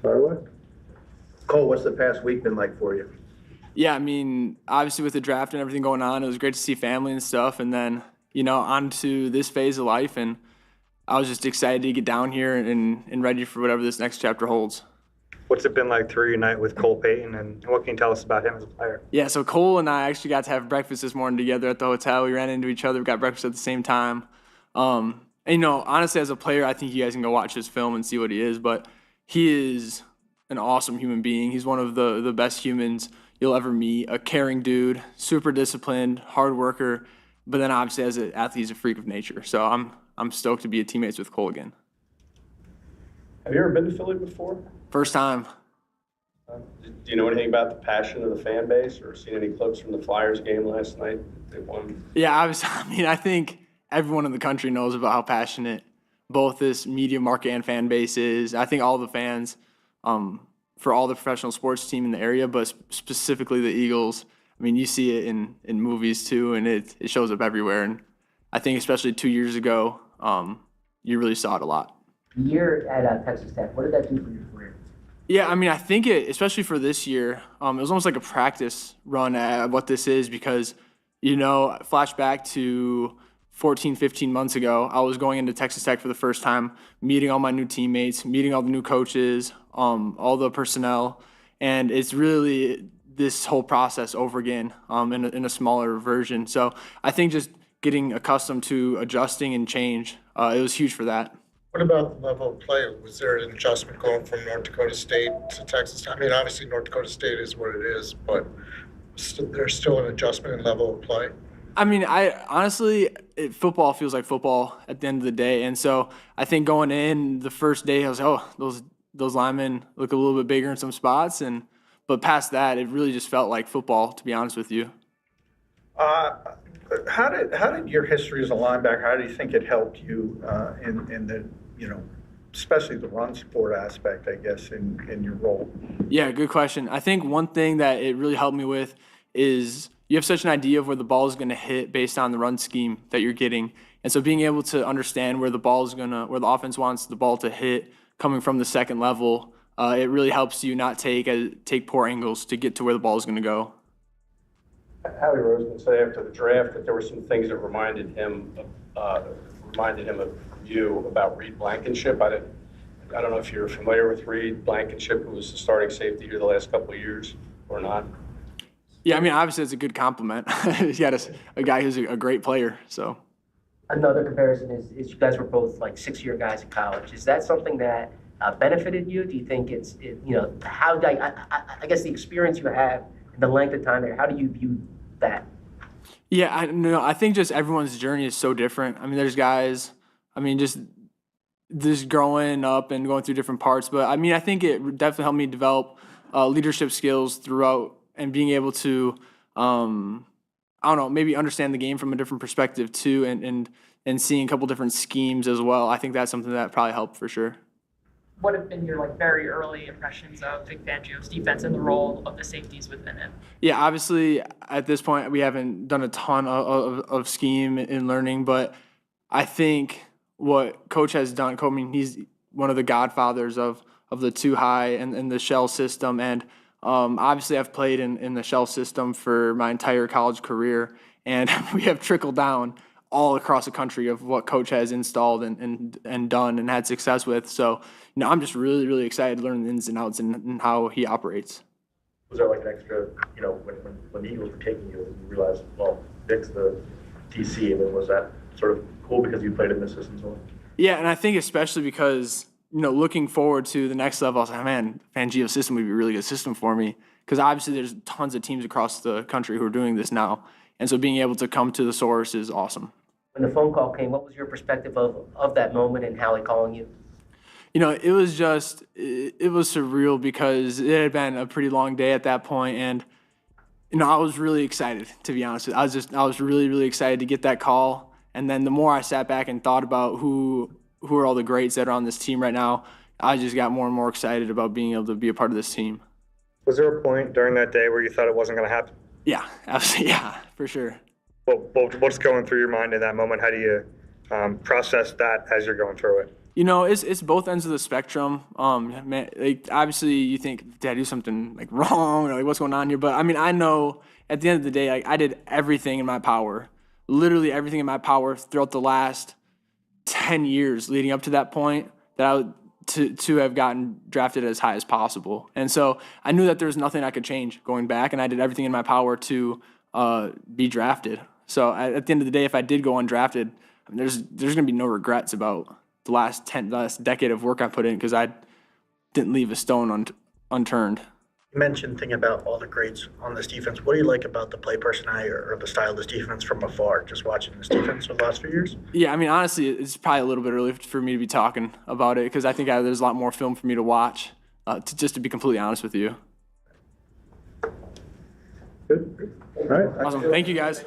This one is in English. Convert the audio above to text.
By the way, Cole, what's the past week been like for you? Yeah, I mean, obviously with the draft and everything going on, it was great to see family and stuff. And then, on to this phase of life. And I was just excited to get down here and ready for whatever this next chapter holds. What's it been like to reunite with Cole Payton, and what can you tell us about him as a player? Yeah, so Cole and I actually got to have breakfast this morning together at the hotel. We ran into each other, got breakfast at the same time. And, honestly, as a player, I think you guys can go watch his film and see what he is. But he is an awesome human being. He's one of the best humans you'll ever meet. A caring dude, super disciplined, hard worker. But then obviously as an athlete, he's a freak of nature. So I'm stoked to be teammates with Cole again. Have you ever been to Philly before? First time. Do you know anything about the passion of the fan base, or seen any clips from the Flyers game last night? They won. Yeah, I think everyone in the country knows about how passionate both this media market and fan base is. I think all the fans, for all the professional sports team in the area, but specifically the Eagles, I mean, you see it in movies too, and it shows up everywhere. And I think especially 2 years ago, you really saw it a lot. Year at Texas Tech, what did that do for your career? Yeah, I mean, I think especially for this year, it was almost like a practice run at what this is because, flashback to 14, 15 months ago, I was going into Texas Tech for the first time, meeting all my new teammates, meeting all the new coaches, all the personnel, and it's really this whole process over again in a smaller version. So I think just getting accustomed to adjusting and change, it was huge for that. What about the level of play? Was there an adjustment going from North Dakota State to Texas? I mean, obviously North Dakota State is what it is, but there's still an adjustment in level of play. I mean, football feels like football at the end of the day, and so I think going in the first day, I was like, those linemen look a little bit bigger in some spots, but past that, it really just felt like football, to be honest with you. How did your history as a linebacker? How do you think it helped you in the especially the run support aspect, I guess, in your role? Yeah, good question. I think one thing that it really helped me with is you have such an idea of where the ball is going to hit based on the run scheme that you're getting. And so being able to understand where the offense wants the ball to hit coming from the second level, it really helps you not take poor angles to get to where the ball is going to go. Howie Roseman said after the draft that there were some things that reminded him of you about Reed Blankenship. I don't know if you're familiar with Reed Blankenship, who was the starting safety here the last couple of years, or not. Yeah, I mean, obviously it's a good compliment. He's got a guy who's a great player. So Another comparison is you guys were both like 6-year guys in college. Is that something that benefited you? Do you think how I guess the experience you have and the length of time there, how do you view that? Yeah, I think just everyone's journey is so different. I mean, there's guys, just growing up and going through different parts. But, I think it definitely helped me develop leadership skills throughout and being able to, maybe understand the game from a different perspective too and seeing a couple different schemes as well. I think that's something that probably helped for sure. What have been your very early impressions of Vic Fangio's defense and the role of the safeties within it? Yeah, obviously at this point we haven't done a ton of scheme and learning, but I think what Coach has done, he's one of the godfathers of the two high and the shell system, and obviously I've played in the shell system for my entire college career, and we have trickled down all across the country of what Coach has installed and done and had success with. So, I'm just really, really excited to learn the ins and outs and how he operates. Was there like an extra, when the Eagles were taking you, you realized, well, Vic's the DC, and then was that sort of cool because you played in this system so long? Yeah, and I think especially because, looking forward to the next level, I was like, man, Fangio's system would be a really good system for me because obviously there's tons of teams across the country who are doing this now. And so being able to come to the source is awesome. When the phone call came, what was your perspective of that moment and Howie calling you? It was surreal because it had been a pretty long day at that point, and I was really excited, to be honest with you. I was really, really excited to get that call, and then the more I sat back and thought about who are all the greats that are on this team right now, I just got more and more excited about being able to be a part of this team. Was there a point during that day where you thought it wasn't going to happen? Yeah, absolutely, yeah, for sure. What's going through your mind in that moment? How do you process that as you're going through it? You know, it's both ends of the spectrum. Man, like obviously you think, did I do something like wrong or like what's going on here? But I mean, I know at the end of the day, like I did everything in my power, literally everything in my power throughout the last 10 years leading up to that point that I would to have gotten drafted as high as possible. And so I knew that there was nothing I could change going back, and I did everything in my power to be drafted. So at the end of the day, if I did go undrafted, I mean, there's going to be no regrets about the last decade of work I put in, because I didn't leave a stone unturned. You mentioned thinking about all the greats on this defense. What do you like about the play personality or the style of this defense from afar, just watching this defense for the last few years? Yeah, I mean, honestly, it's probably a little bit early for me to be talking about it, because I think there's a lot more film for me to watch, just to be completely honest with you. Good. All right. Awesome. Thank you, guys.